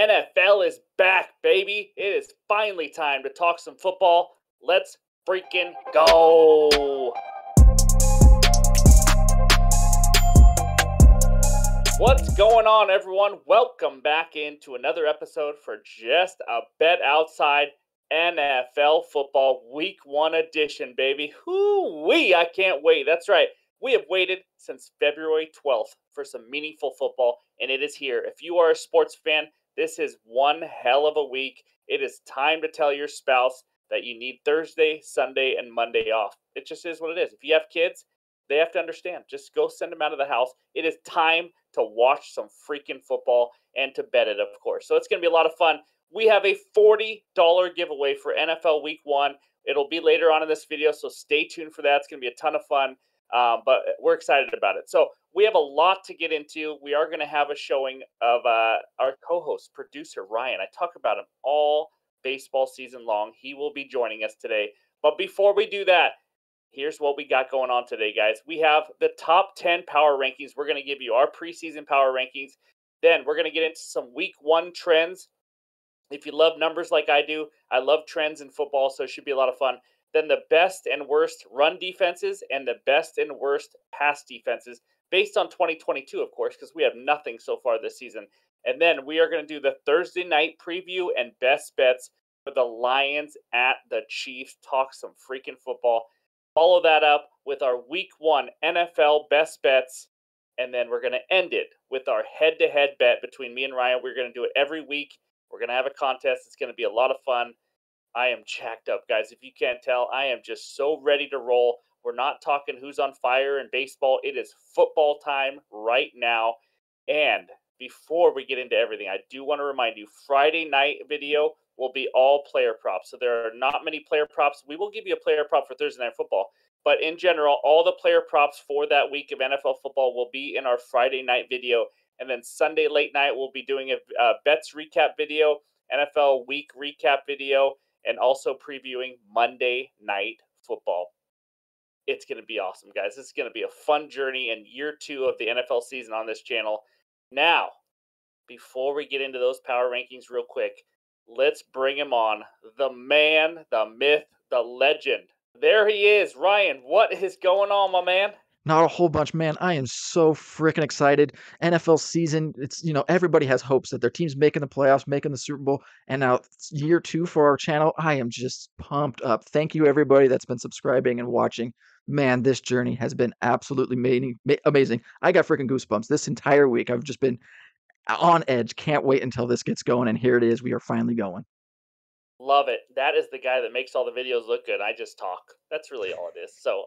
NFL is back, baby. It is finally time to talk some football. Let's freaking go. What's going on, everyone? Welcome back into another episode for Just a Bet Outside NFL Football Week 1 edition, baby. Hoo-wee, I can't wait. That's right. We have waited since February 12th for some meaningful football, and it is here. If you are a sports fan, this is one hell of a week. It is time to tell your spouse that you need Thursday, Sunday, and Monday off. It just is what it is. If you have kids, they have to understand. Just go send them out of the house. It is time to watch some freaking football and to bet it, of course. So it's going to be a lot of fun. We have a $40 giveaway for NFL Week 1. It'll be later on in this video, so stay tuned for that. It's going to be a ton of fun, but we're excited about it. So we have a lot to get into. We are going to have a showing of our co-host, producer, Ryan. I talk about him all baseball season long. He will be joining us today. But before we do that, here's what we got going on today, guys. We have the top 10 power rankings. We're going to give you our preseason power rankings. Then we're going to get into some week 1 trends. If you love numbers like I do, I love trends in football, so it should be a lot of fun. Then the best and worst run defenses and the best and worst pass defenses based on 2022, of course, because we have nothing so far this season. And then we are going to do the Thursday night preview and best bets for the Lions at the Chiefs. Talk some freaking football. Follow that up with our Week 1 NFL best bets, and then we're going to end it with our head-to-head bet between me and Ryan. We're going to do it every week. We're going to have a contest. It's going to be a lot of fun. I am jacked up, guys. If you can't tell, I am just so ready to roll. We're not talking who's on fire in baseball. It is football time right now. And before we get into everything, I do want to remind you, Friday night video will be all player props. So there are not many player props. We will give you a player prop for Thursday Night Football. But in general, all the player props for that week of NFL football will be in our Friday night video. And then Sunday late night, we'll be doing a bets recap video, NFL week recap video, and also previewing Monday Night Football. It's going to be awesome, guys. It's going to be a fun journey in year 2 of the NFL season on this channel. Now, before we get into those power rankings real quick, let's bring him on. The man, the myth, the legend. There he is. Ryan, what is going on, my man? Not a whole bunch, man. I am so freaking excited. NFL season, everybody has hopes that their team's making the playoffs, making the Super Bowl, and now it's year 2 for our channel. I am just pumped up. Thank you, everybody that's been subscribing and watching. Man, this journey has been absolutely amazing. I got freaking goosebumps this entire week. I've just been on edge. Can't wait until this gets going, and here it is. We are finally going. Love it. That is the guy that makes all the videos look good. I just talk. That's really all it is. So,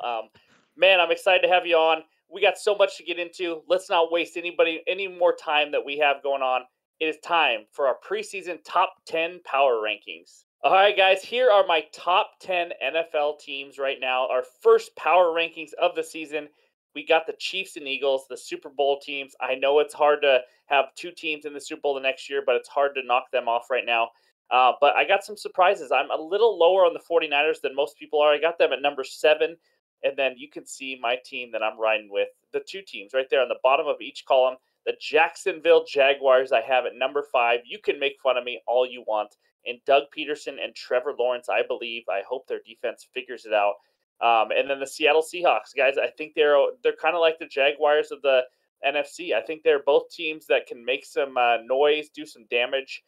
man, I'm excited to have you on. We got so much to get into. Let's not waste any more time that we have going on. It is time for our preseason top 10 power rankings. All right, guys, here are my top 10 NFL teams right now. Our first power rankings of the season. We got the Chiefs and Eagles, the Super Bowl teams. I know it's hard to have 2 teams in the Super Bowl the next year, but it's hard to knock them off right now. But I got some surprises. I'm a little lower on the 49ers than most people are. I got them at number 7. And then you can see my team that I'm riding with. The 2 teams right there on the bottom of each column. The Jacksonville Jaguars I have at number 5. You can make fun of me all you want. And Doug Peterson and Trevor Lawrence, I believe. I hope their defense figures it out. And then the Seattle Seahawks, guys. I think they're kind of like the Jaguars of the NFC. I think they're both teams that can make some noise, do some damage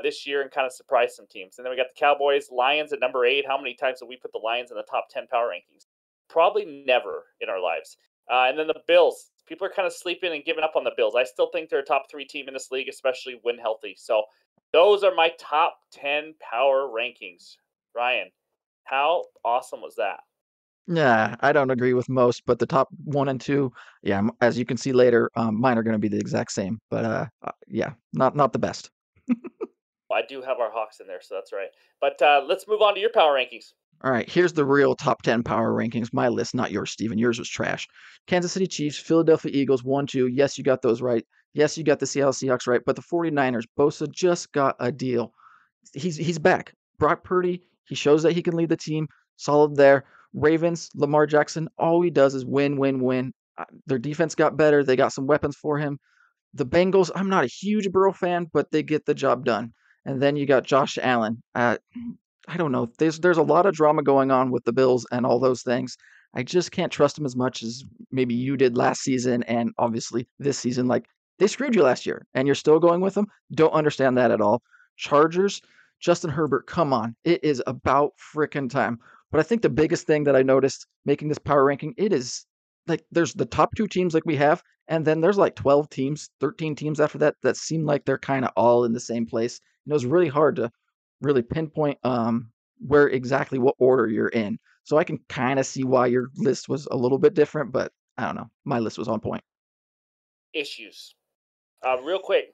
this year, and kind of surprise some teams. And then we got the Cowboys, Lions at number 8. How many times have we put the Lions in the top 10 power rankings? Probably never in our lives. And then the Bills. People are kind of sleeping and giving up on the Bills. I still think they're a top 3 team in this league, especially when healthy. So those are my top 10 power rankings. Ryan, how awesome was that? Yeah, I don't agree with most, but the top 1 and 2, yeah, as you can see later, mine are going to be the exact same. But yeah, not the best. I do have our Hawks in there, so that's right. But let's move on to your power rankings. All right, here's the real top 10 power rankings. My list, not yours, Steven. Yours was trash. Kansas City Chiefs, Philadelphia Eagles, 1, 2. Yes, you got those right. Yes, you got the Seattle Seahawks right. But the 49ers, Bosa just got a deal. He's back. Brock Purdy, he shows that he can lead the team. Solid there. Ravens, Lamar Jackson, all he does is win, win, win. Their defense got better. They got some weapons for him. The Bengals, I'm not a huge Burrow fan, but they get the job done. And then you got Josh Allen. I don't know. There's a lot of drama going on with the Bills and all those things. I just can't trust them as much as maybe you did last season and obviously this season. Like they screwed you last year and you're still going with them. Don't understand that at all. Chargers, Justin Herbert, come on. It is about freaking time. But I think the biggest thing that I noticed making this power ranking, it is like there's the top two teams like we have, and then there's like 12 teams, 13 teams after that that seem like they're kind of all in the same place. And it was really hard to really pinpoint where exactly what order you're in. So I can kind of see why your list was a little bit different, but I don't know. My list was on point. Issues. Real quick,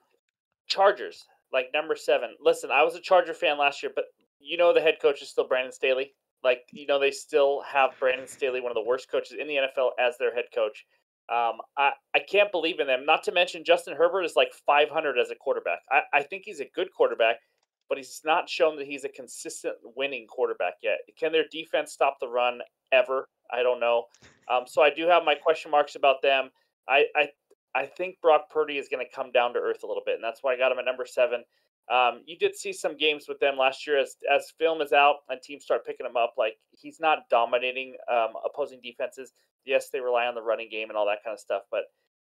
Chargers, like number 7. Listen, I was a Charger fan last year, but the head coach is still Brandon Staley. Like, they still have Brandon Staley, one of the worst coaches in the NFL, as their head coach. I can't believe in them. Not to mention Justin Herbert is like 500 as a quarterback. I think he's a good quarterback, but he's not shown that he's a consistent winning quarterback yet. Can their defense stop the run ever? I don't know. So I do have my question marks about them. I I, I think Brock Purdy is going to come down to earth a little bit, and that's why I got him at number 7. You did see some games with them last year as film is out and teams start picking him up. Like he's not dominating opposing defenses. Yes, they rely on the running game and all that kind of stuff, but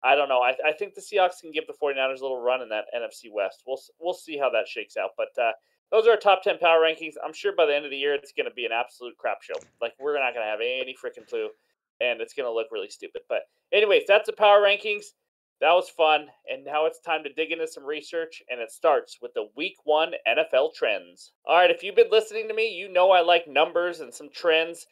I don't know. I think the Seahawks can give the 49ers a little run in that NFC West. We'll see how that shakes out. But those are our top 10 power rankings. I'm sure by the end of the year it's going to be an absolute crap show. Like we're not going to have any freaking clue, and it's going to look really stupid. But anyways, that's the power rankings. That was fun, and now it's time to dig into some research, and it starts with the Week 1 NFL trends. All right, if you've been listening to me, you know I like numbers and some trends.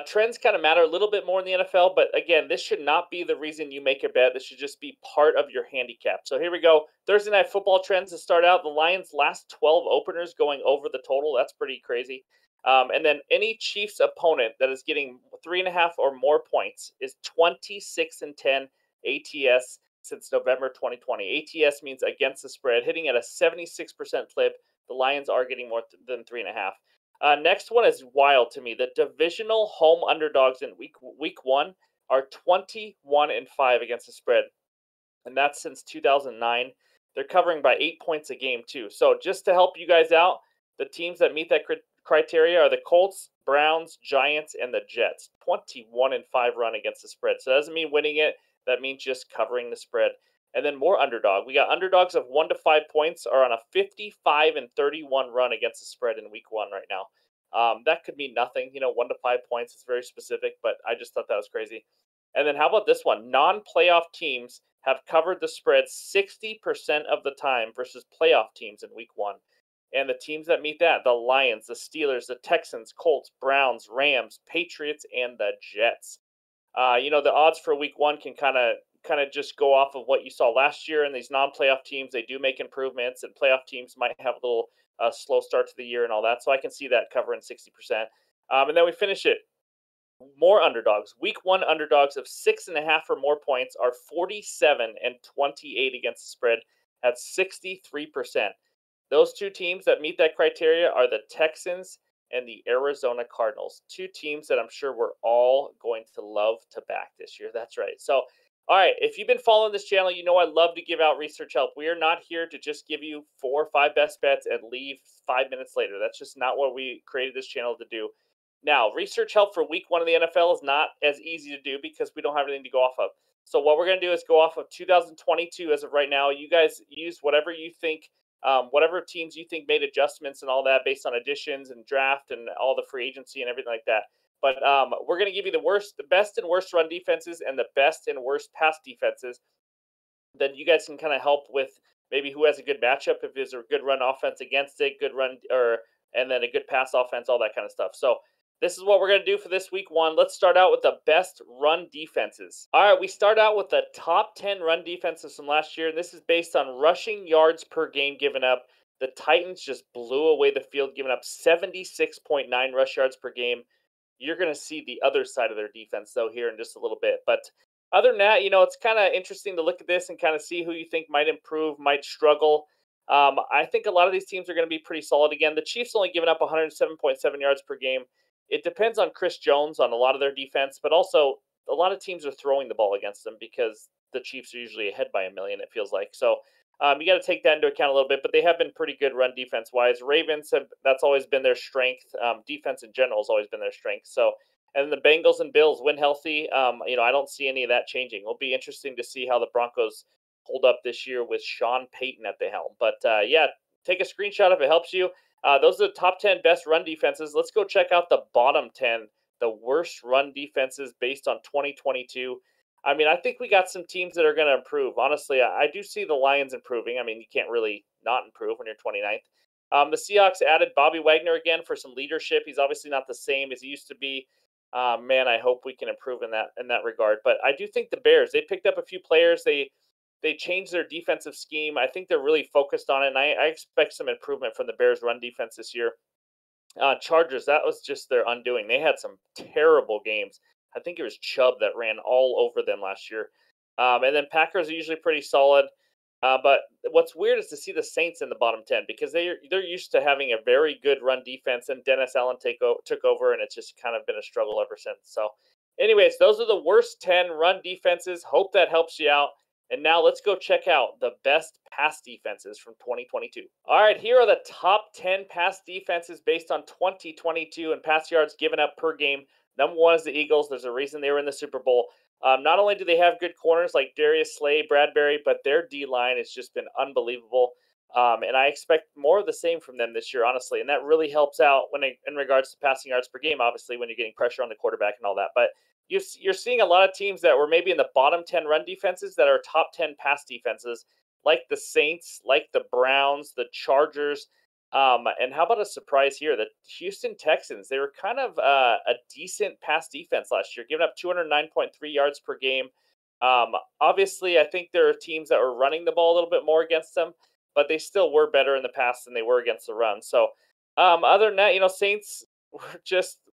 Trends kind of matter a little bit more in the NFL, but again, this should not be the reason you make a bet. This should just be part of your handicap. So here we go. Thursday Night Football trends to start out. The Lions' last 12 openers going over the total. That's pretty crazy. And then any Chiefs opponent that is getting 3.5 or more points is 26-10 ATS since November 2020. ATS means against the spread, hitting at a 76% clip. The Lions are getting more than 3.5. Next one is wild to me. The divisional home underdogs in week 1 are 21-5 against the spread, and that's since 2009. They're covering by 8 points a game too. So just to help you guys out, the teams that meet that criteria are the Colts, Browns, Giants, and the Jets. 21-5 run against the spread. So that doesn't mean winning it. That means just covering the spread. And then more underdog. We got underdogs of 1 to 5 points are on a 55-31 run against the spread in week 1 right now. That could mean nothing, 1 to 5 points. It's very specific, but I just thought that was crazy. And then how about this one? Non-playoff teams have covered the spread 60% of the time versus playoff teams in week 1. And the teams that meet that, the Lions, the Steelers, the Texans, Colts, Browns, Rams, Patriots, and the Jets. The odds for week 1 can kind of just go off of what you saw last year. And these non-playoff teams, they do make improvements, and playoff teams might have a little slow start to the year and all that. So I can see that covering 60%. And then we finish it. More underdogs. Week 1 underdogs of 6.5 or more points are 47-28 against the spread at 63%. Those two teams that meet that criteria are the Texans and the Arizona Cardinals. Two teams that I'm sure we're all going to love to back this year. That's right. So, all right, if you've been following this channel, you know I love to give out research help. We are not here to just give you 4 or 5 best bets and leave 5 minutes later. That's just not what we created this channel to do. Now, research help for week 1 of the NFL is not as easy to do because we don't have anything to go off of. So what we're going to do is go off of 2022 as of right now. You guys use whatever you think, whatever teams you think made adjustments and all that based on additions and draft and all the free agency and everything like that. But we're going to give you the best and worst run defenses and the best and worst pass defenses. Then you guys can kind of help with maybe who has a good matchup, if there's a good run offense against it, and then a good pass offense, all that kind of stuff. So this is what we're going to do for this week 1. Let's start out with the best run defenses. All right, we start out with the top 10 run defenses from last year. This is based on rushing yards per game given up. The Titans just blew away the field, giving up 76.9 rush yards per game. You're going to see the other side of their defense, though, here in just a little bit. But other than that, it's kind of interesting to look at this and kind of see who you think might improve, might struggle. I think a lot of these teams are going to be pretty solid again. The Chiefs only giving up 107.7 yards per game. It depends on Chris Jones on a lot of their defense, but also a lot of teams are throwing the ball against them because the Chiefs are usually ahead by a million, it feels like. So you got to take that into account a little bit, but they have been pretty good run defense wise. Ravens that's always been their strength. Defense in general has always been their strength. So, and the Bengals and Bills when healthy, I don't see any of that changing. It'll be interesting to see how the Broncos hold up this year with Sean Payton at the helm. But yeah, take a screenshot if it helps you. Those are the top 10 best run defenses. Let's go check out the bottom 10, the worst run defenses based on 2022. I mean, I think we got some teams that are going to improve. Honestly, I do see the Lions improving. I mean, you can't really not improve when you're 29th. The Seahawks added Bobby Wagner again for some leadership. He's obviously not the same as he used to be. Man, I hope we can improve in that regard. But I do think the Bears, they picked up a few players. They changed their defensive scheme. I think they're really focused on it, and I expect some improvement from the Bears' run defense this year. Chargers, that was just their undoing. They had some terrible games. I think it was Chubb that ran all over them last year. And then Packers are usually pretty solid. But what's weird is to see the Saints in the bottom 10 because they're used to having a very good run defense, and Dennis Allen took over, and it's just kind of been a struggle ever since. So, anyways, those are the worst 10 run defenses. Hope that helps you out. And now let's go check out the best pass defenses from 2022. All right, here are the top 10 pass defenses based on 2022 and pass yards given up per game. Number one is the Eagles. There's a reason they were in the Super Bowl. Not only do they have good corners like Darius Slay, Bradbury, but their D-line has just been unbelievable. And I expect more of the same from them this year, honestly. And that really helps out in regards to passing yards per game, obviously, when you're getting pressure on the quarterback and all that. But you're seeing a lot of teams that were maybe in the bottom 10 run defenses that are top 10 pass defenses, like the Saints, like the Browns, the Chargers. And how about a surprise here? The Houston Texans, they were kind of a decent pass defense last year, giving up 209.3 yards per game. Obviously, I think there are teams that were running the ball a little bit more against them, but they still were better in the pass than they were against the run. So other than that, Saints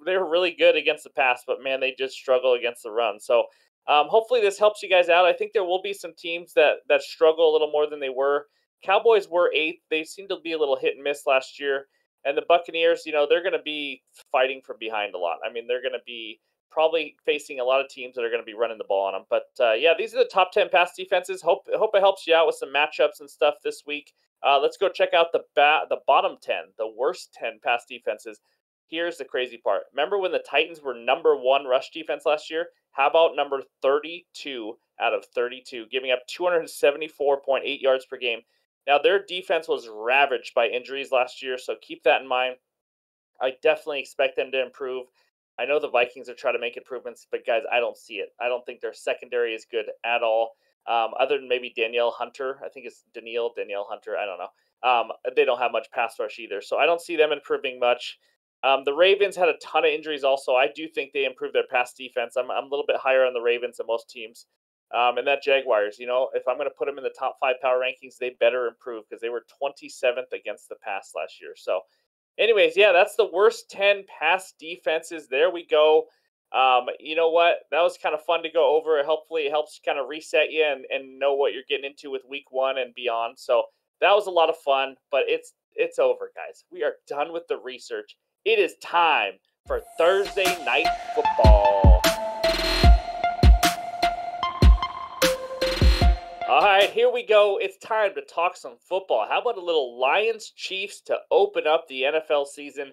they were really good against the pass, but man, they just struggle against the run. So hopefully this helps you guys out. I think there will be some teams that struggle a little more than they were. Cowboys were 8th. They seemed to be a little hit and miss last year. And the Buccaneers, they're going to be fighting from behind a lot. I mean, they're going to be probably facing a lot of teams that are going to be running the ball on them. But yeah, these are the top 10 pass defenses. Hope it helps you out with some matchups and stuff this week. Let's go check out the bottom 10, the worst 10 pass defenses. Here's the crazy part. Remember when the Titans were number 1 rush defense last year? How about number 32 out of 32, giving up 274.8 yards per game? Now, their defense was ravaged by injuries last year, so keep that in mind. I definitely expect them to improve. I know the Vikings are trying to make improvements, but guys, I don't see it. I don't think their secondary is good at all. Other than maybe Danielle Hunter. I think it's Danielle Hunter. I don't know. They don't have much pass rush either, so I don't see them improving much. The Ravens had a ton of injuries also. I do think they improved their pass defense. I'm a little bit higher on the Ravens than most teams. And that Jaguars, if I'm going to put them in the top 5 power rankings, they better improve because they were 27th against the pass last year. So anyways, yeah, that's the worst 10 pass defenses. There we go. You know what? That was kind of fun to go over. Hopefully it helps kind of reset you and know what you're getting into with week 1 and beyond. So that was a lot of fun, but it's over, guys. We are done with the research. It is time for Thursday Night Football. All right, here we go. It's time to talk some football. How about a little Lions-Chiefs to open up the NFL season?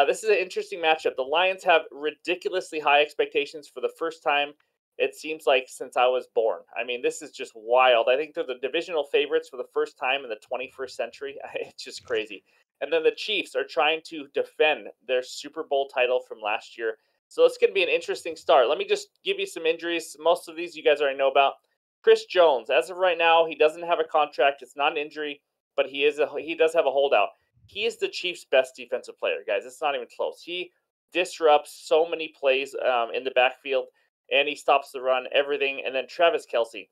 This is an interesting matchup. The Lions have ridiculously high expectations for the first time, it seems like, since I was born. I mean, this is just wild. I think they're the divisional favorites for the first time in the 21st century. It's just crazy. And then the Chiefs are trying to defend their Super Bowl title from last year. So it's going to be an interesting start. Let me just give you some injuries. Most of these you guys already know about. Chris Jones, as of right now, he doesn't have a contract. It's not an injury, but he does have a holdout. He is the Chiefs' best defensive player, guys. It's not even close. He disrupts so many plays in the backfield, and he stops the run, everything. And then Travis Kelce,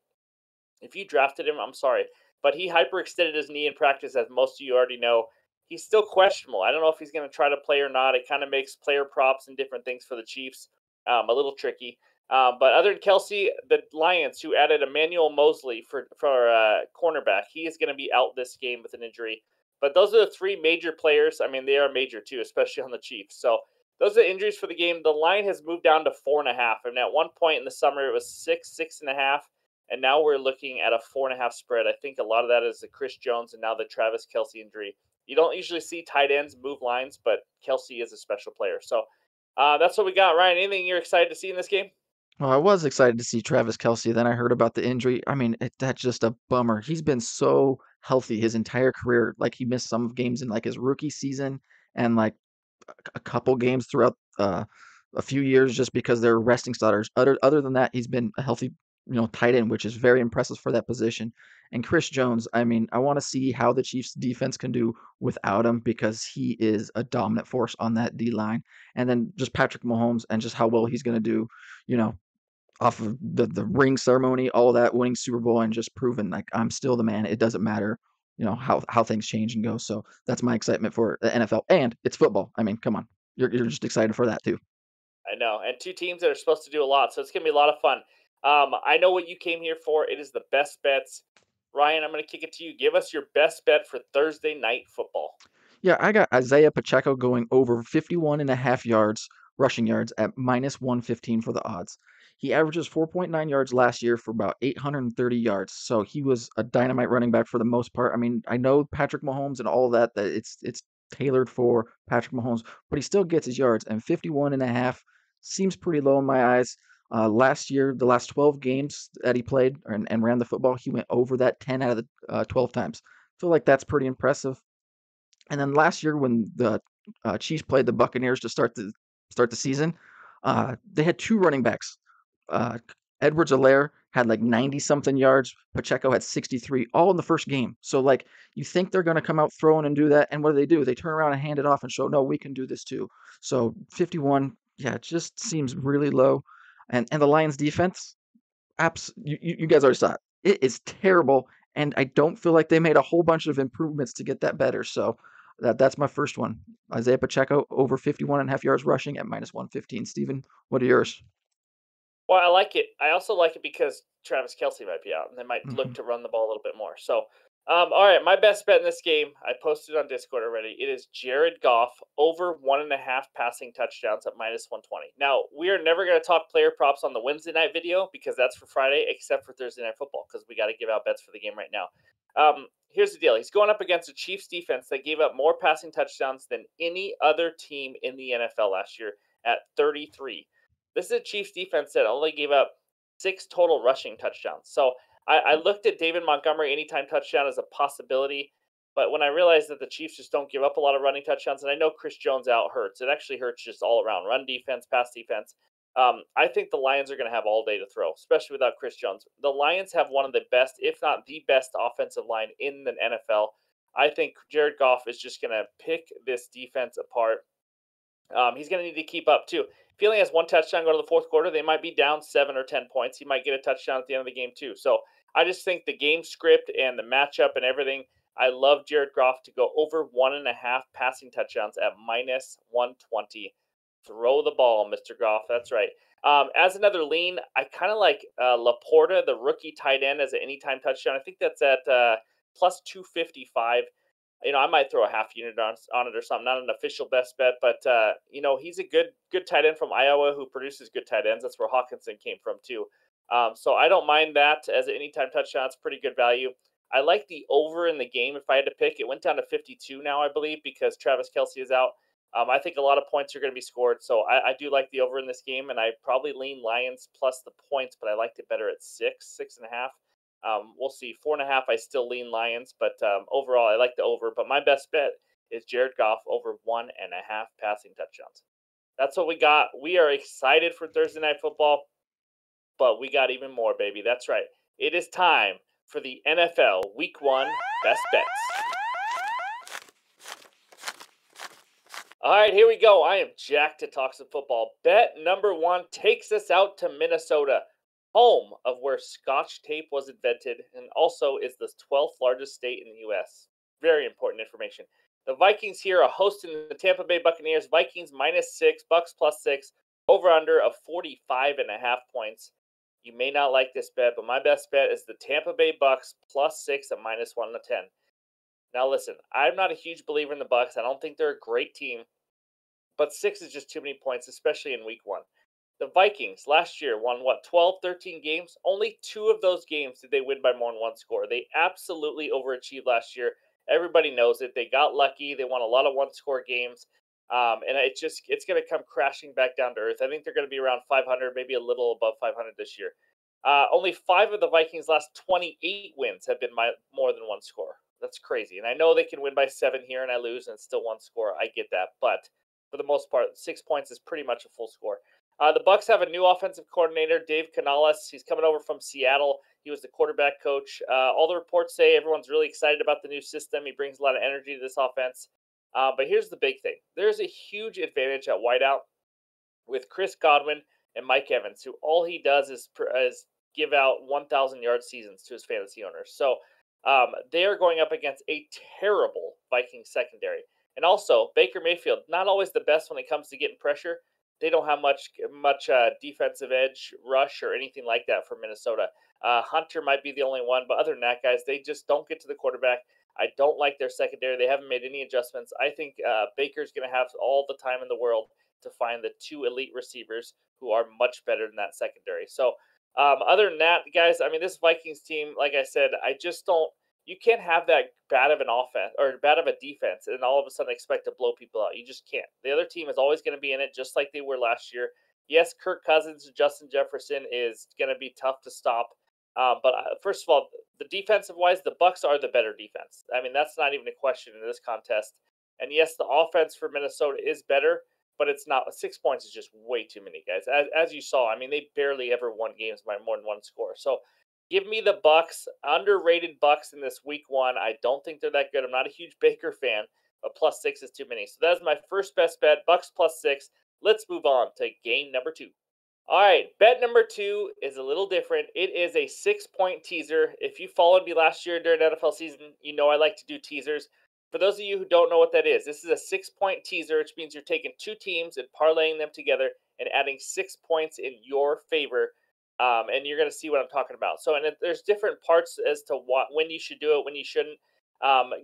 if you drafted him, I'm sorry, but he hyperextended his knee in practice, as most of you already know. He's still questionable. I don't know if he's going to try to play or not. It kind of makes player props and different things for the Chiefs a little tricky. But other than Kelce, the Lions, who added Emmanuel Mosley for cornerback, he is going to be out this game with an injury. But those are the 3 major players. I mean, they are major too, especially on the Chiefs. So those are the injuries for the game. The line has moved down to 4.5. And at one point in the summer, it was 6.5. and now we're looking at a 4.5 spread. I think a lot of that is the Chris Jones and now the Travis Kelce injury. You don't usually see tight ends move lines, but Kelce is a special player. So that's what we got. Ryan, anything you're excited to see in this game? Well, I was excited to see Travis Kelce. Then I heard about the injury. I mean, that's just a bummer. He's been so healthy his entire career. Like he missed some games in like his rookie season and like a couple games throughout a few years just because they're resting starters. Other than that, he's been a healthy, tight end, which is very impressive for that position. And Chris Jones, I mean, I want to see how the Chiefs defense can do without him because he is a dominant force on that D line. And then just Patrick Mahomes and just how well he's going to do, you know, off of the ring ceremony, all that, winning Super Bowl and just proving like I'm still the man. It doesn't matter, how things change and go. So that's my excitement for the NFL, and it's football. I mean, come on, you're just excited for that too. I know, and two teams that are supposed to do a lot, so it's gonna be a lot of fun. I know what you came here for. It is the best bets. Ryan, I'm gonna kick it to you. Give us your best bet for Thursday night football. Yeah, I got Isaiah Pacheco going over 51 and a half yards, rushing yards at minus 115 for the odds. He averages 4.9 yards last year for about 830 yards. So he was a dynamite running back for the most part. I mean, I know Patrick Mahomes and all that it's tailored for Patrick Mahomes, but he still gets his yards, and 51 and a half seems pretty low in my eyes. Last year, the last 12 games that he played and ran the football, he went over that 10 out of the 12 times. Feel like that's pretty impressive. And then last year, when the Chiefs played the Buccaneers to start the season, they had two running backs. Uh, Edwards-Helaire had like 90 something yards. Pacheco had 63, all in the first game. So like you think they're going to come out throwing and do that, and what do? They turn around and hand it off and show, no, we can do this too. So 51, yeah, it just seems really low. And the Lions defense, you guys already saw it. It is terrible, and I don't feel like they made a whole bunch of improvements to get that better. So that's my first one. Isaiah Pacheco over 51 and a half yards rushing at minus 115. Steven, what are yours? Well, I like it. I also like it because Travis Kelce might be out, and they might look Mhm. to run the ball a little bit more. So, all right, my best bet in this game, I posted on Discord already. It is Jared Goff over 1.5 passing touchdowns at minus 120. Now, we are never going to talk player props on the Wednesday night video because that's for Friday, except for Thursday night football because we got to give out bets for the game right now. Here's the deal: he's going up against a Chiefs defense that gave up more passing touchdowns than any other team in the NFL last year at 33. This is a Chiefs defense that only gave up 6 total rushing touchdowns. So I looked at David Montgomery anytime touchdown as a possibility, but when I realized that the Chiefs just don't give up a lot of running touchdowns, and I know Chris Jones out hurts, it actually hurts just all around run defense, pass defense. I think the Lions are going to have all day to throw, especially without Chris Jones. The Lions have one of the best, if not the best, offensive line in the NFL. I think Jared Goff is just going to pick this defense apart. He's going to need to keep up too. If he only has one touchdown going to the fourth quarter, they might be down 7 or 10 points. He might get a touchdown at the end of the game too. So I just think the game script and the matchup and everything. I love Jared Goff to go over 1.5 passing touchdowns at minus 120. Throw the ball, Mr. Goff. That's right. As another lean, I kind of like Laporta, the rookie tight end, as an anytime touchdown. I think that's at plus 255. I might throw a half unit on it or something. Not an official best bet, but he's a good tight end from Iowa who produces good tight ends. That's where Hawkinson came from too. So I don't mind that as an anytime touchdown. It's pretty good value. I like the over in the game. If I had to pick, it went down to 52 now, I believe, because Travis Kelce is out. I think a lot of points are going to be scored, so I do like the over in this game, and I probably lean Lions plus the points, but I liked it better at 6.5. We'll see. 4.5, I still lean Lions, but overall, I like the over. But my best bet is Jared Goff over 1.5 passing touchdowns. That's what we got. We are excited for Thursday Night Football, but we got even more, baby. That's right. It is time for the NFL Week 1 Best Bets. All right, here we go. I am jacked to talk some football. Bet number 1 takes us out to Minnesota, home of where Scotch tape was invented, and also is the 12th largest state in the U.S. Very important information. The Vikings here are hosting the Tampa Bay Buccaneers. Vikings -6, Bucs +6, over/under of 45.5 points. You may not like this bet, but my best bet is the Tampa Bay Bucs +6 at -110. Now listen, I'm not a huge believer in the Bucs. I don't think they're a great team, but 6 is just too many points, especially in Week 1. The Vikings last year won what, 12, 13 games? Only 2 of those games did they win by more than one score. They absolutely overachieved last year. Everybody knows it. They got lucky. They won a lot of one-score games. And it's going to come crashing back down to earth. I think they're going to be around 500, maybe a little above 500 this year. Only 5 of the Vikings' last 28 wins have been more than one score. That's crazy. And I know they can win by 7 here and I lose and it's still one score. I get that. But for the most part, 6 points is pretty much a full score. The Bucs have a new offensive coordinator, Dave Canales. He's coming over from Seattle. He was the quarterback coach. All the reports say everyone's really excited about the new system. He brings a lot of energy to this offense. But here's the big thing. There's a huge advantage at wideout with Chris Godwin and Mike Evans, who all he does is give out 1,000-yard seasons to his fantasy owners. So they are going up against a terrible Vikings secondary. And also, Baker Mayfield, not always the best when it comes to getting pressure. They don't have much defensive edge rush or anything like that for Minnesota. Hunter might be the only one, but other than that, guys, they just don't get to the quarterback. I don't like their secondary. They haven't made any adjustments. I think Baker's going to have all the time in the world to find the 2 elite receivers who are much better than that secondary. So other than that, guys, I mean, this Vikings team, like I said, I just don't. You can't have that bad of an offense or bad of a defense and all of a sudden expect to blow people out. You just can't. The other team is always going to be in it just like they were last year. Yes, Kirk Cousins and Justin Jefferson is going to be tough to stop. But first of all, the defensive wise, the Bucs are the better defense. I mean, that's not even a question in this contest. And yes, the offense for Minnesota is better, but it's not. 6 points is just way too many, guys. As you saw, I mean, they barely ever won games by more than one score. So give me the Bucs, underrated Bucs in this week 1. I don't think they're that good. I'm not a huge Baker fan, but +6 is too many. So that's my first best bet, Bucs +6. Let's move on to game number 2. All right, bet number 2 is a little different. It is a 6-point teaser. If you followed me last year during NFL season, you know I like to do teasers. For those of you who don't know what that is, this is a 6-point teaser, which means you're taking 2 teams and parlaying them together and adding 6 points in your favor. And you're going to see what I'm talking about. So, and there's different parts as to when you should do it, when you shouldn't.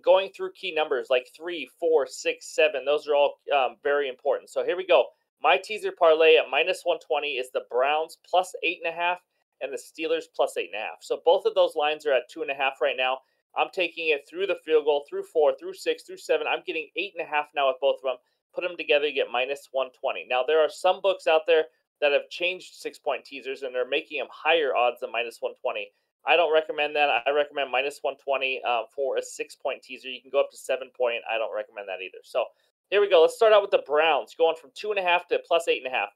Going through key numbers like 3, 4, 6, 7, those are all very important. So here we go. My teaser parlay at -120 is the Browns +8.5 and the Steelers +8.5. So both of those lines are at 2.5 right now. I'm taking it through the field goal, through 4, through 6, through 7. I'm getting 8.5 now with both of them. Put them together, you get -120. Now there are some books out there that have changed 6-point teasers and they're making them higher odds than -120. I don't recommend that. I recommend -120 for a 6-point teaser. You can go up to 7-point. I don't recommend that either. So here we go. Let's start out with the Browns, going from 2.5 to +8.5.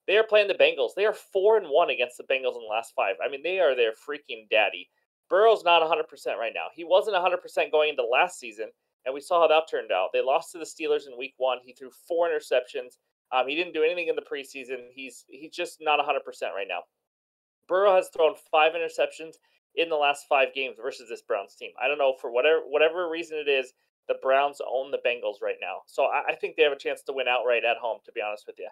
They are playing the Bengals. They are 4-1 against the Bengals in the last 5. I mean, they are their freaking daddy. Burrow's not 100% right now. He wasn't 100% going into last season, and we saw how that turned out. They lost to the Steelers in Week 1. He threw 4 interceptions. He didn't do anything in the preseason. He's just not 100% right now. Burrow has thrown 5 interceptions in the last 5 games versus this Browns team. I don't know, for whatever reason it is, the Browns own the Bengals right now. So I think they have a chance to win outright at home, to be honest with you.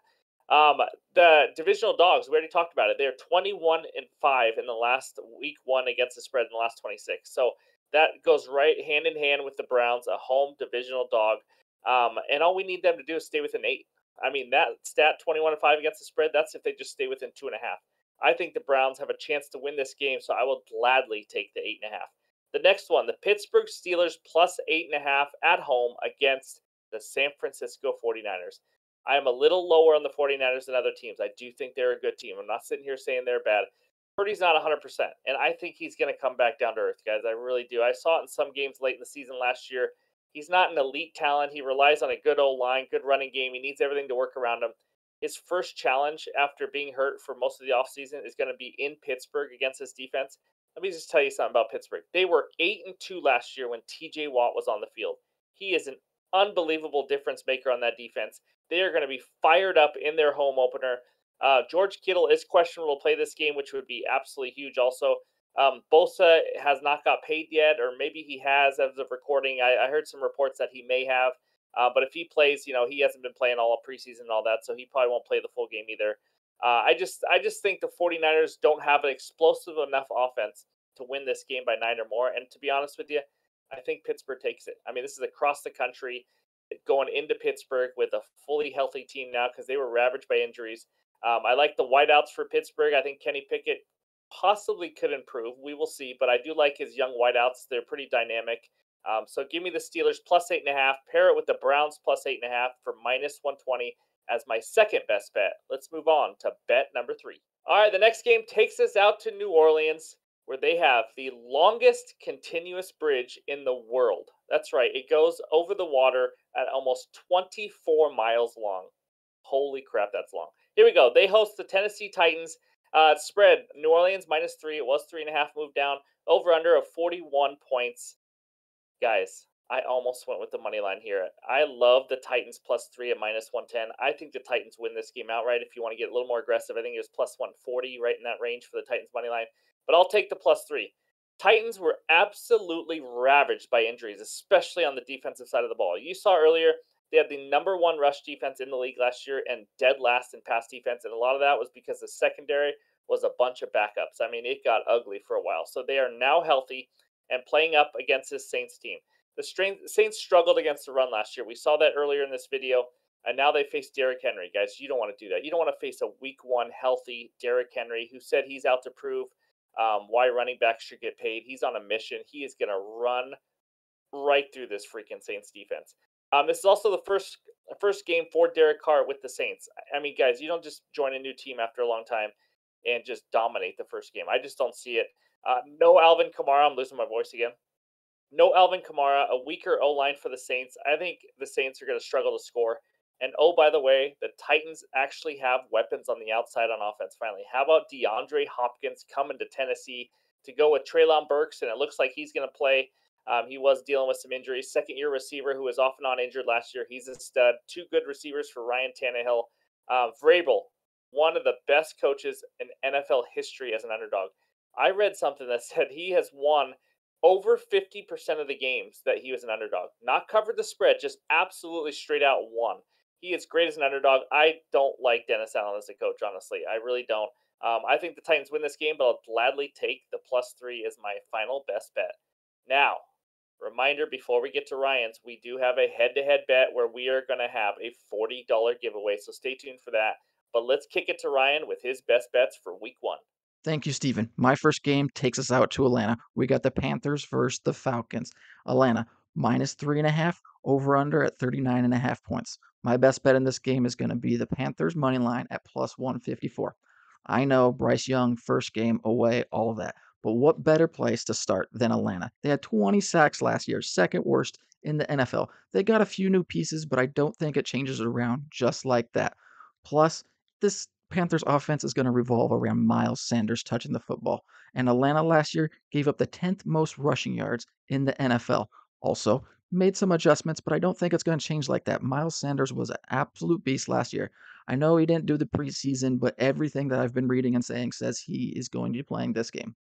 The divisional dogs, we already talked about it. They're 21-5 in the last week 1 against the spread in the last 26. So that goes right hand in hand with the Browns, a home divisional dog. And all we need them to do is stay within 8. I mean, that stat 21-5 against the spread, that's if they just stay within 2.5. I think the Browns have a chance to win this game, so I will gladly take the 8.5. The next one, the Pittsburgh Steelers +8.5 at home against the San Francisco 49ers. I am a little lower on the 49ers than other teams. I do think they're a good team. I'm not sitting here saying they're bad. Purdy's not 100%, and I think he's going to come back down to earth, guys. I really do. I saw it in some games late in the season last year. He's not an elite talent. He relies on a good O-line, good running game. He needs everything to work around him. His first challenge after being hurt for most of the offseason is going to be in Pittsburgh against this defense. Let me just tell you something about Pittsburgh. They were 8-2 last year when TJ Watt was on the field. He is an unbelievable difference maker on that defense. They are going to be fired up in their home opener. George Kittle is questionable to play this game, which would be absolutely huge also. Bosa has not got paid yet, or maybe he has as of recording. I heard some reports that he may have. But if he plays, he hasn't been playing all of preseason and all that, so he probably won't play the full game either. I just think the 49ers don't have an explosive enough offense to win this game by 9 or more. And to be honest with you, I think Pittsburgh takes it. I mean, this is across the country, going into Pittsburgh with a fully healthy team now because they were ravaged by injuries. I like the wideouts for Pittsburgh. I think Kenny Pickett possibly could improve. We will see, but I do like his young wideouts. They're pretty dynamic. So give me the Steelers plus 8.5. Pair it with the Browns plus 8.5 for minus 120 as my second best bet. Let's move on to bet number 3. All right, the next game takes us out to New Orleans, where they have the longest continuous bridge in the world. That's right, it goes over the water at almost 24 miles long. Holy crap, that's long. Here we go. They host the Tennessee Titans. Spread New Orleans -3. It was 3.5. Moved down. Over under of 41 points. Guys, I almost went with the money line here. I love the Titans +3 at -110. I think the Titans win this game outright. If you want to get a little more aggressive, I think it was +140, right in that range for the Titans money line. But I'll take the +3. Titans were absolutely ravaged by injuries, especially on the defensive side of the ball. You saw earlier they had the number one rush defense in the league last year and dead last in pass defense, and a lot of that was because the secondary was a bunch of backups. I mean, it got ugly for a while. So they are now healthy and playing up against this Saints team. The Saints struggled against the run last year. We saw that earlier in this video, and now they face Derrick Henry. Guys, you don't want to do that. You don't want to face a week one healthy Derrick Henry who said he's out to prove why running backs should get paid. He's on a mission. He is going to run right through this freaking Saints defense. This is also the first game for Derek Carr with the Saints. I mean, guys, you don't just join a new team after a long time and just dominate the first game. I just don't see it. No Alvin Kamara. I'm losing my voice again. No Alvin Kamara. A weaker O-line for the Saints. I think the Saints are going to struggle to score. And oh, by the way, the Titans actually have weapons on the outside on offense finally. How about DeAndre Hopkins coming to Tennessee to go with Treylon Burks, and it looks like he's going to play. He was dealing with some injuries. Second-year receiver who was off and on injured last year. He's a stud. Two good receivers for Ryan Tannehill. Vrabel, one of the best coaches in NFL history as an underdog. I read something that said he has won over 50% of the games that he was an underdog. Not covered the spread, just absolutely straight out won. He is great as an underdog. I don't like Dennis Allen as a coach, honestly. I really don't. I think the Titans win this game, but I'll gladly take the +3 as my final best bet. Now, reminder before we get to Ryan's, we do have a head-to-head bet where we are going to have a $40 giveaway, so stay tuned for that. But let's kick it to Ryan with his best bets for week 1. Thank you, Stephen. My first game takes us out to Atlanta. We got the Panthers versus the Falcons. Atlanta, -3.5, over-under at 39.5 points. My best bet in this game is going to be the Panthers money line at +154. I know Bryce Young, first game away, all of that. But what better place to start than Atlanta? They had 20 sacks last year, second worst in the NFL. They got a few new pieces, but I don't think it changes it around just like that. Plus, this Panthers offense is going to revolve around Miles Sanders touching the football. And Atlanta last year gave up the 10th most rushing yards in the NFL. Also, made some adjustments, but I don't think it's going to change like that. Miles Sanders was an absolute beast last year. I know he didn't do the preseason, but everything that I've been reading and saying says he is going to be playing this game.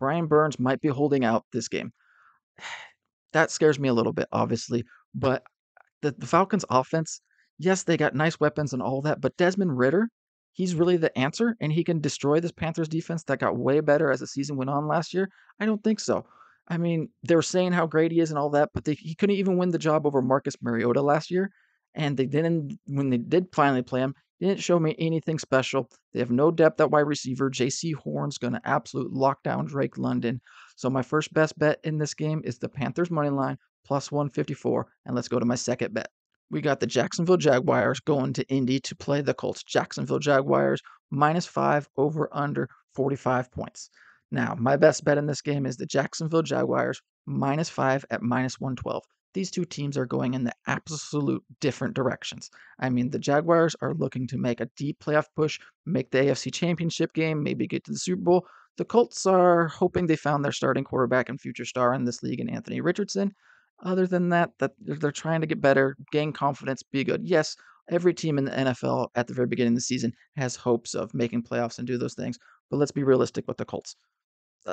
Brian Burns might be holding out this game. That scares me a little bit, obviously, but the Falcons offense, yes, they got nice weapons and all that, but Desmond Ridder, he's really the answer, and he can destroy this Panthers defense that got way better as the season went on last year. I don't think so. I mean, they were saying how great he is and all that, but he couldn't even win the job over Marcus Mariota last year, and they didn't. When they did finally play him, they didn't show me anything special. They have no depth at wide receiver. J.C. Horn's going to absolute lock down Drake London. So my first best bet in this game is the Panthers money line +154, and let's go to my second bet. We got the Jacksonville Jaguars going to Indy to play the Colts. Jacksonville Jaguars -5, over under 45 points. Now, my best bet in this game is the Jacksonville Jaguars -5 at -112. These two teams are going in the absolute different directions. I mean, the Jaguars are looking to make a deep playoff push, make the AFC Championship game, maybe get to the Super Bowl. The Colts are hoping they found their starting quarterback and future star in this league in Anthony Richardson. Other than that, they're trying to get better, gain confidence, be good. Yes, every team in the NFL at the very beginning of the season has hopes of making playoffs and do those things, but let's be realistic with the Colts.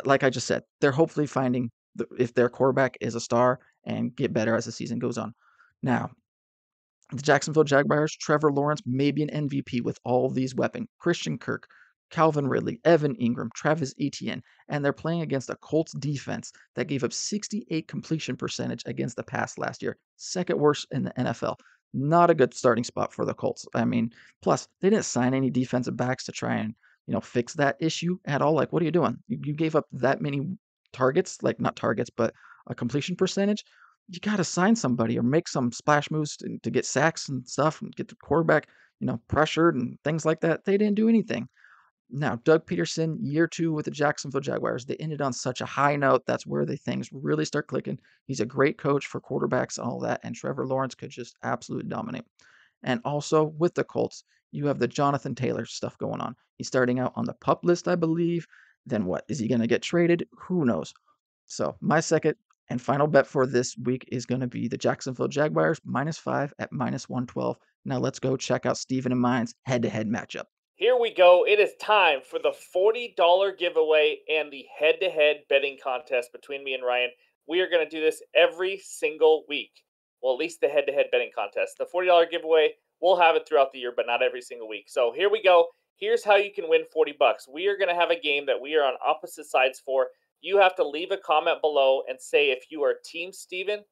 Like I just said, they're hopefully finding if their quarterback is a star and get better as the season goes on. Now, the Jacksonville Jaguars, Trevor Lawrence may be an MVP with all of these weapons. Christian Kirk, Calvin Ridley, Evan Ingram, Travis Etienne, and they're playing against a Colts defense that gave up 68 completion percentage against the pass last year, second worst in the NFL. Not a good starting spot for the Colts. I mean, plus they didn't sign any defensive backs to try and fix that issue at all. Like, what are you doing? You gave up that many targets, like not targets, but a completion percentage. You got to sign somebody or make some splash moves to get sacks and stuff and get the quarterback, pressured and things like that. They didn't do anything. Now, Doug Peterson, year 2 with the Jacksonville Jaguars, they ended on such a high note. That's where the things really start clicking. He's a great coach for quarterbacks and all that, and Trevor Lawrence could just absolutely dominate. And also with the Colts, you have the Jonathan Taylor stuff going on. He's starting out on the PUP list, I believe. Then what? Is he going to get traded? Who knows? So my second and final bet for this week is going to be the Jacksonville Jaguars -5 at -112. Now let's go check out Steven and mine's head-to-head matchup. Here we go. It is time for the $40 giveaway and the head-to-head betting contest between me and Ryan. We are going to do this every single week. Well, at least the head-to-head betting contest. The $40 giveaway, we'll have it throughout the year, but not every single week. So here we go. Here's how you can win $40. We are going to have a game that we are on opposite sides for. You have to leave a comment below and say if you are Team Steven,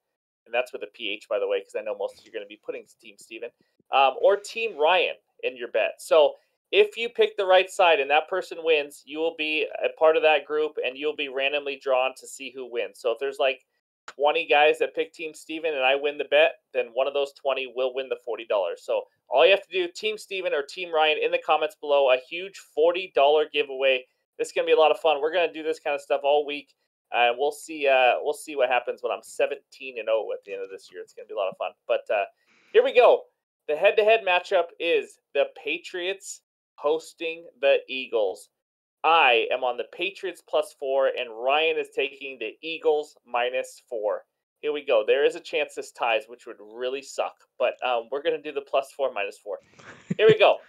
and that's with a PH, by the way, because I know most of you are going to be putting Team Steven, or Team Ryan in your bet. So if you pick the right side and that person wins, you will be a part of that group and you'll be randomly drawn to see who wins. So if there's like 20 guys that pick Team Steven and I win the bet, then one of those 20 will win the $40. So all you have to do, Team Steven or Team Ryan, in the comments below, a huge $40 giveaway. This is going to be a lot of fun. We're going to do this kind of stuff all week. We'll see what happens when I'm 17-0 at the end of this year. It's going to be a lot of fun. But here we go. The head-to-head matchup is the Patriots hosting the Eagles. I am on the Patriots +4, and Ryan is taking the Eagles -4. Here we go. There is a chance this ties, which would really suck, but we're going to do the +4, -4. Here we go.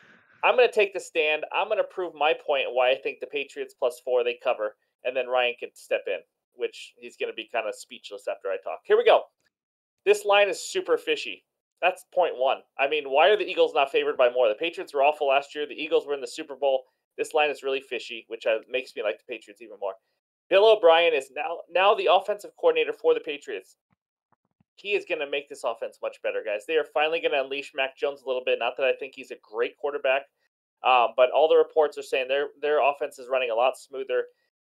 I'm going to take the stand. I'm going to prove my point why I think the Patriots +4, they cover, and then Ryan can step in, which he's going to be kind of speechless after I talk. Here we go. This line is super fishy. That's point one. I mean, why are the Eagles not favored by more? The Patriots were awful last year. The Eagles were in the Super Bowl. This line is really fishy, which makes me like the Patriots even more. Bill O'Brien is now the offensive coordinator for the Patriots. He is going to make this offense much better, guys. They are finally going to unleash Mac Jones a little bit. Not that I think he's a great quarterback, but all the reports are saying their offense is running a lot smoother.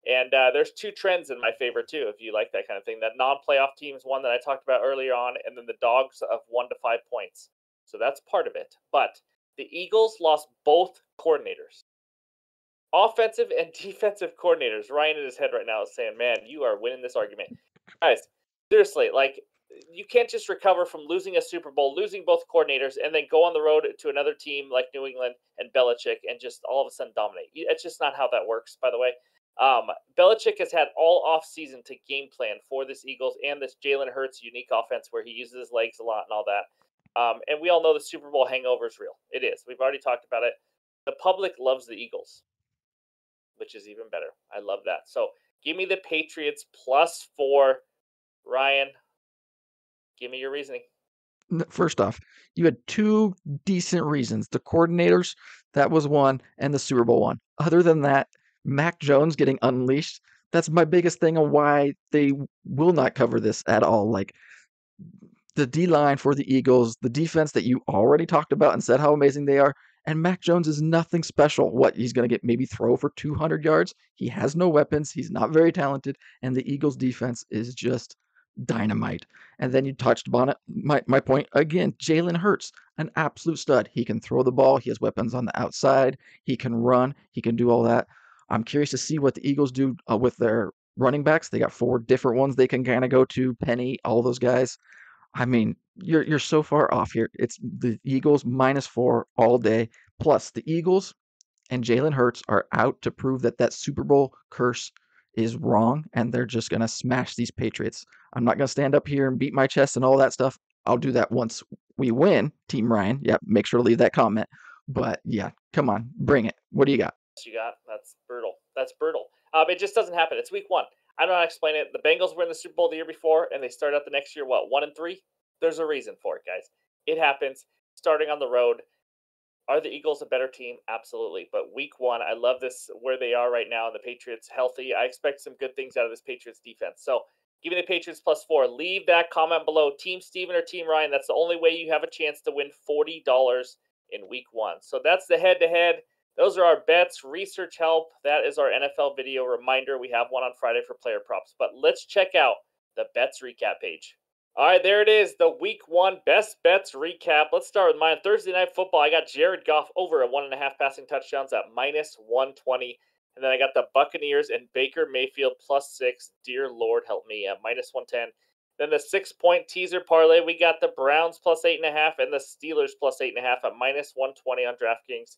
And there's two trends in my favor, too, if you like that kind of thing. That non-playoff team is one that I talked about earlier on, and then the dogs of 1 to 5 points. So that's part of it. But the Eagles lost both coordinators. Offensive and defensive coordinators. Ryan in his head right now is saying, man, you are winning this argument. Guys, seriously, like, you can't just recover from losing a Super Bowl, losing both coordinators, and then go on the road to another team like New England and Belichick and just all of a sudden dominate. It's just not how that works, by the way. Belichick has had all offseason to game plan for this Eagles and this Jalen Hurts unique offense where he uses his legs a lot and all that. And we all know the Super Bowl hangover is real. It is. We've already talked about it. The public loves the Eagles, which is even better. I love that. So give me the Patriots +4. Ryan, give me your reasoning. First off, you had two decent reasons. The coordinators, that was one, and the Super Bowl one. Other than that, Mac Jones getting unleashed, that's my biggest thing on why they will not cover this at all. Like, the D-line for the Eagles, the defense that you already talked about and said how amazing they are, and Mac Jones is nothing special. What, he's going to get maybe throw for 200 yards? He has no weapons. He's not very talented, and the Eagles defense is just dynamite. And then you touched upon it. My point again, Jalen Hurts, an absolute stud. He can throw the ball. He has weapons on the outside. He can run. He can do all that. I'm curious to see what the Eagles do with their running backs. They got 4 different ones they can kind of go to. Penny, all those guys. I mean, you're so far off here. It's the Eagles -4 all day. Plus, the Eagles and Jalen Hurts are out to prove that Super Bowl curse is wrong, and they're just going to smash these Patriots. I'm not going to stand up here and beat my chest and all that stuff. I'll do that once we win, Team Ryan. Yeah, make sure to leave that comment. But yeah, come on, bring it. What do you got? That's brutal. That's brutal. It just doesn't happen. It's week 1. I don't know how to explain it. The Bengals were in the Super Bowl the year before, and they started out the next year, 1-3? There's a reason for it, guys. It happens. Starting on the road. Are the Eagles a better team? Absolutely. But week 1, I love this where they are right now, and the Patriots healthy. I expect some good things out of this Patriots defense. So Give me the Patriots +4. Leave that comment below. Team Steven or Team Ryan. That's the only way you have a chance to win $40 in week 1. So that's the head-to-head. Those are our bets. Research help. That is our NFL video reminder. We have one on Friday for player props. But let's check out the bets recap page. All right, there it is. The week 1 best bets recap. Let's start with mine. Thursday Night Football. I got Jared Goff over at 1.5 passing touchdowns at -120. And then I got the Buccaneers and Baker Mayfield +6. Dear Lord, help me at -110. Then the 6-point teaser parlay, we got the Browns +8.5 and the Steelers +8.5 at -120 on DraftKings.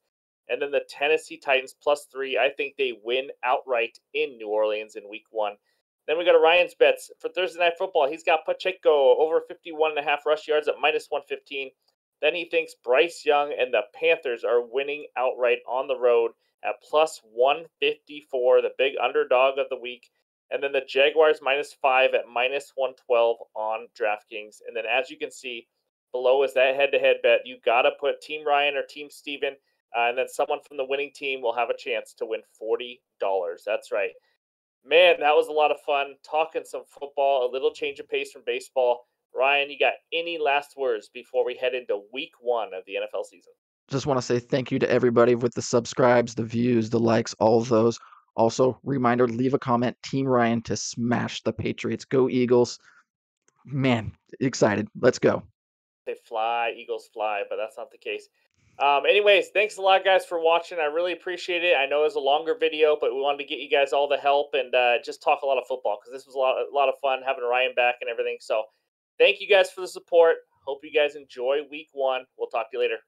And then the Tennessee Titans +3. I think they win outright in New Orleans in week 1. Then we got Ryan's bets for Thursday Night Football. He's got Pacheco over 51.5 rush yards at -115. Then he thinks Bryce Young and the Panthers are winning outright on the road at +154, the big underdog of the week. And then the Jaguars -5 at -112 on DraftKings. And then as you can see, below is that head-to-head bet. You got to put Team Ryan or Team Steven, and then someone from the winning team will have a chance to win $40. That's right. Man, that was a lot of fun talking some football, a little change of pace from baseball. Ryan, you got any last words before we head into week 1 of the NFL season? Just want to say thank you to everybody with the subscribes, the views, the likes, all of those. Also, reminder, leave a comment. Team Ryan to smash the Patriots. Go Eagles. Man, excited. Let's go. They fly, Eagles fly, but that's not the case. Anyways, thanks a lot, guys, for watching. I really appreciate it. I know it was a longer video, but we wanted to get you guys all the help and just talk a lot of football because this was a lot of fun having Ryan back and everything. So thank you guys for the support. Hope you guys enjoy week 1. We'll talk to you later.